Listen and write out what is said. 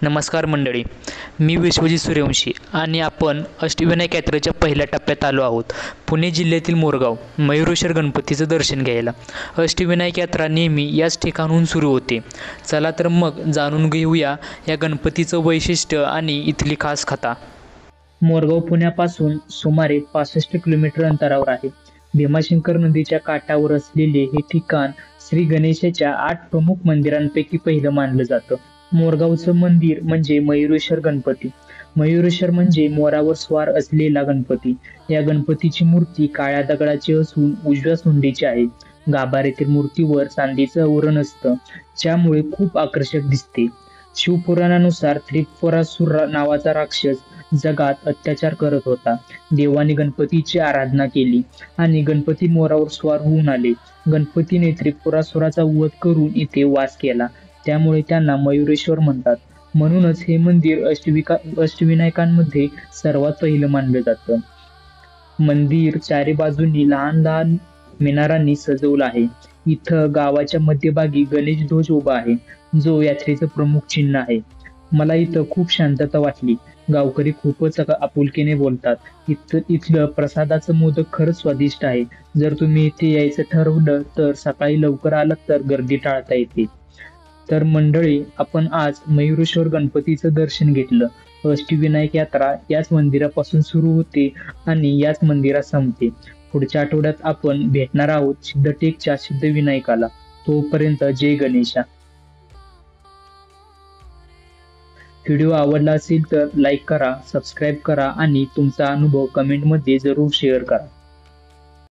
नमस्कार मंडळी, मी विश्वजित सूर्यवंशी आणि आपण अष्टविनायक यात्रेच्या पहिल्या टप्प्यात आलो आहोत. पुणे जिल्ह्यातील मोरगाव मयूरेश्वर गणपतीचं दर्शन घ्यायला. अष्टविनायक यात्रा नेहमी याच ठिकाणून सुरू होते. चला तर मग जाणून घेऊया या गणपतीचं वैशिष्ट्य आणि इथली खास कथा. मोरगाव पुण्यापासून सुमारे 65 किलोमीटर अंतरावर आहे. भीमाशंकर नदीच्या काठावर असलेले हे ठिकाण श्री गणेशाच्या 8 प्रमुख मंदिरांपैकी पहिलं मानलं जातं. मोरगावचं मंदिर म्हणजे मयूरेश्वर गणपती. मयूरेश्वर म्हणजे मोरावर स्वार असलेला गणपती. या गणपतीची मूर्ती काळ्या दगडाची असून उजव्या सोंडीची आहे. गाभाऱ्यातील मूर्तीवर चांदीचं आवरण असतं, ज्यामुळे खूप आकर्षक दिसते. शिवपुराणानुसार त्रिपुरासुर नावाचा राक्षस जगात अत्याचार करत होता. देवाने गणपतीची आराधना केली आणि गणपती मोरावर स्वार होऊन आले. गणपतीने त्रिपुरासुराचा वध करून इथे वास केला, त्यामुळे त्यांना मयूरेश्वर म्हणतात. म्हणूनच हे मंदिर अष्टविनायकांमध्ये सर्वात पहिलं मानलं जातं. मंदिर चारी बाजूंनी लहान लहान मिनारांनी सजवलं आहे. इथं गावाच्या मध्यभागी गणेश ध्वज उभा आहे, जो यात्रेचं प्रमुख चिन्ह आहे. मला इथं खूप शांतता वाटली. गावकरी खूपच आपुलकीने बोलतात. इथलं प्रसादाचं मोदक खरंच स्वादिष्ट आहे. जर तुम्ही इथे यायचं ठरवलं तर सकाळी लवकर आलात तर गर्दी टाळता येते. तर मंडळी, आपण आज मयूरेश्वर गणपतीचं दर्शन घेतलं. अष्टविनायक यात्रा याच मंदिरापासून सुरू होते आणि याच मंदिरात संपते. पुढच्या आठवड्यात आपण भेटणार आहोत सिद्धटेकच्या सिद्धविनायकाला. तोपर्यंत जय गणेशा. व्हिडिओ आवडला असेल तर लाईक करा, सबस्क्राईब करा आणि तुमचा अनुभव कमेंटमध्ये जरूर शेअर करा.